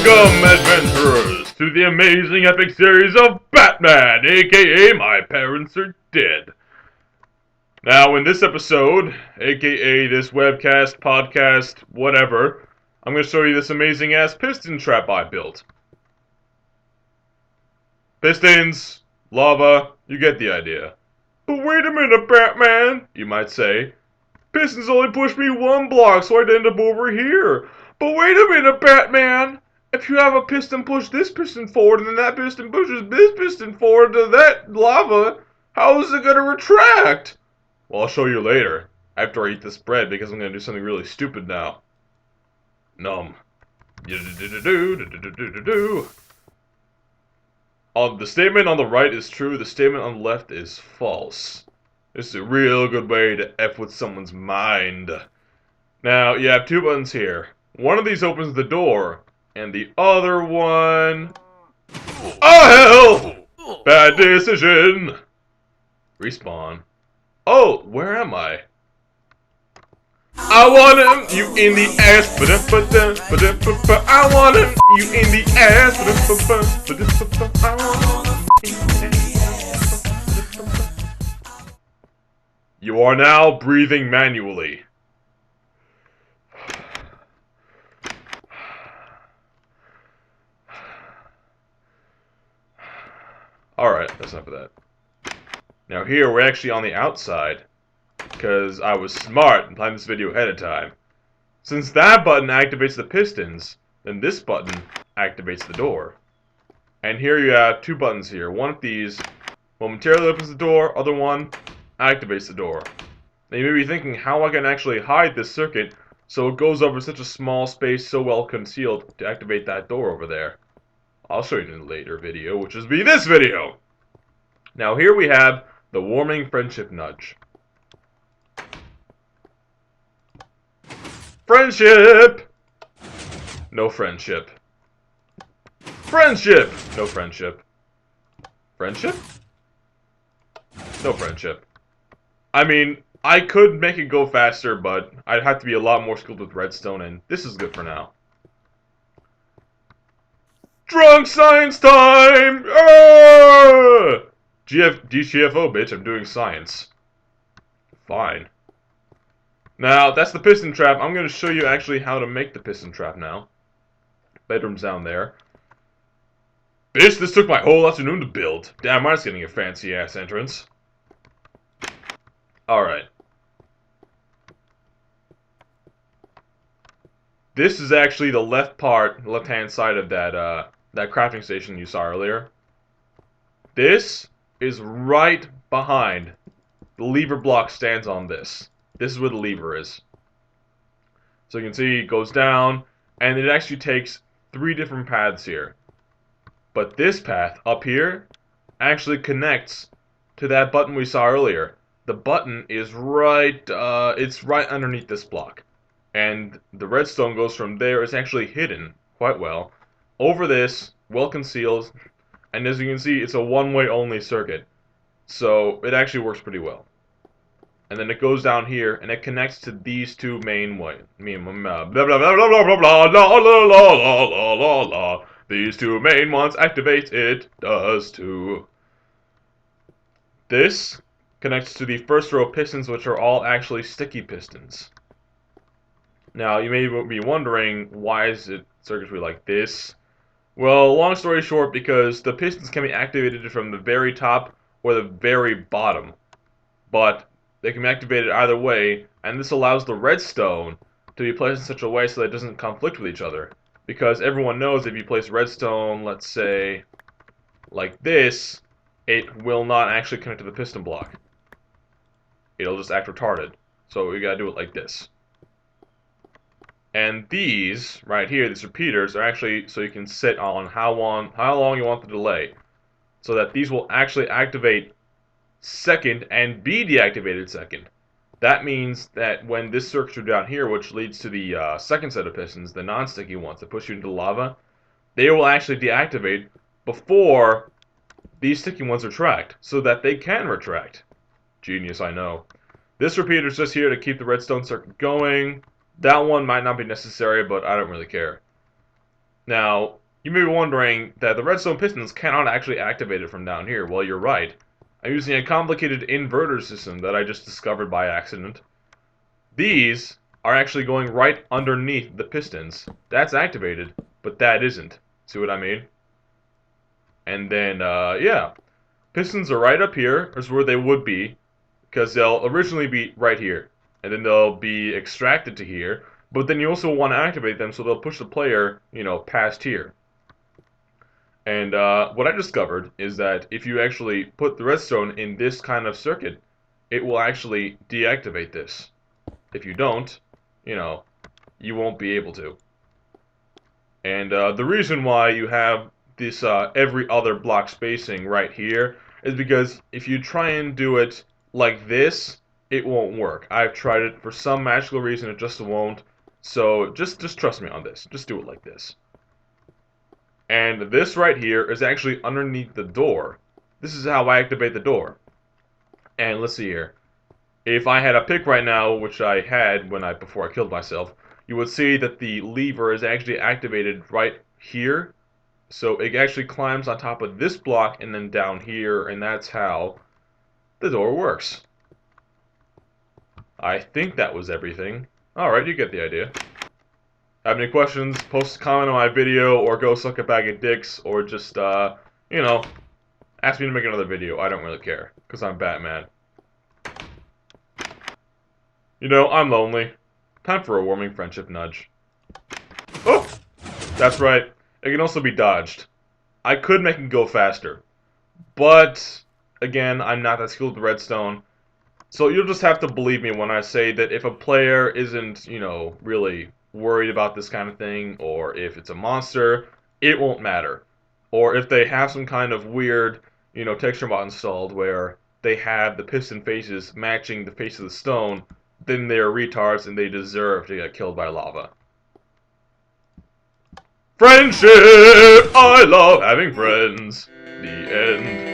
Welcome, adventurers, to the amazing epic series of Batman, aka My Parents Are Dead. Now, in this episode, aka this webcast, podcast, whatever, I'm going to show you this amazing-ass piston trap I built. Pistons, lava, you get the idea. But wait a minute, Batman, you might say. Pistons only pushed me one block, so I'd end up over here. But wait a minute, Batman! If you have a piston push this piston forward, and then that piston pushes this piston forward to that lava, how is it going to retract? Well, I'll show you later, after I eat this bread, because I'm going to do something really stupid now. Nom. The statement on the right is true, the statement on the left is false. This is a real good way to F with someone's mind. Now, you have two buttons here. One of these opens the door, and the other one... Oh, hell! Bad decision! Respawn. Oh, where am I? I want him, you in the ass. I want him, you in the ass. I want him, in the ass. You are now breathing manually. Alright, that's enough of that. Now here, we're actually on the outside, because I was smart and planned this video ahead of time. Since that button activates the pistons, then this button activates the door. And here you have two buttons here. One of these momentarily opens the door, other one activates the door. Now you may be thinking how I can actually hide this circuit so it goes over such a small space so well concealed to activate that door over there. I'll show you in a later video, which is be this video! Now here we have the warming friendship nudge. Friendship! No friendship. Friendship! No friendship. Friendship? No friendship. I mean, I could make it go faster, but I'd have to be a lot more skilled with redstone, and this is good for now. Drunk science time! DGFO, bitch, I'm doing science. Fine. Now, that's the piston trap. I'm going to show you actually how to make the piston trap now. Bedroom's down there. Bitch, this took my whole afternoon to build. Damn, mine's getting a fancy-ass entrance. Alright. This is actually the left-hand side of that crafting station you saw earlier. This is right behind. The lever block stands on this. This is where the lever is. So you can see it goes down, and it actually takes 3 different paths here. But this path up here actually connects to that button we saw earlier. The button is right, it's right underneath this block. And the redstone goes from there, it's actually hidden quite well, over this, well concealed, and as you can see, it's a one-way only circuit. So it actually works pretty well. And then it goes down here, and it connects to these two main These two main ones activate, it does too. This connects to the first row of pistons, which are all actually sticky pistons. Now, you may be wondering, why is it circuitry like this? Well, long story short, because the pistons can be activated from the very top or the very bottom. But they can be activated either way, and this allows the redstone to be placed in such a way so that it doesn't conflict with each other. Because everyone knows if you place redstone, let's say, like this, it will not actually connect to the piston block. It'll just act retarded. So we gotta do it like this. And these, right here, these repeaters, are actually so you can sit on how long you want the delay. So that these will actually activate second and be deactivated second. That means that when this circuitry down here, which leads to the second set of pistons, the non-sticky ones that push you into lava, they will actually deactivate before these sticky ones retract, so that they can retract. Genius, I know. This repeater is just here to keep the redstone circuit going. That one might not be necessary, but I don't really care. Now, you may be wondering that the redstone pistons cannot actually activate it from down here. Well, you're right. I'm using a complicated inverter system that I just discovered by accident. These are actually going right underneath the pistons. That's activated, but that isn't. See what I mean? And then, yeah. Pistons are right up here, is where they would be, because they'll originally be right here. And then they'll be extracted to here, but then you also want to activate them so they'll push the player, past here. And what I discovered is that if you actually put the redstone in this kind of circuit, it will actually deactivate this. If you don't, you won't be able to. And the reason why you have this every other block spacing right here is because if you try and do it like this, it won't work. I've tried it for some magical reason, it just won't. So just trust me on this. Just do it like this. And this right here is actually underneath the door. This is how I activate the door. And let's see here. If I had a pick right now, which I had before I killed myself, you would see that the lever is actually activated right here. So it actually climbs on top of this block and then down here, and that's how the door works. I think that was everything. Alright, you get the idea. Have any questions, post a comment on my video, or go suck a bag of dicks, or just, ask me to make another video. I don't really care, because I'm Batman. I'm lonely. Time for a warming friendship nudge. Oh! That's right. It can also be dodged. I could make it go faster. But, again, I'm not that skilled with redstone. So you'll just have to believe me when I say that if a player isn't, really worried about this kind of thing, or if it's a monster, it won't matter. Or if they have some kind of weird, texture mod installed where they have the piston faces matching the face of the stone, then they're retards and they deserve to get killed by lava. Friendship! I love having friends. The end.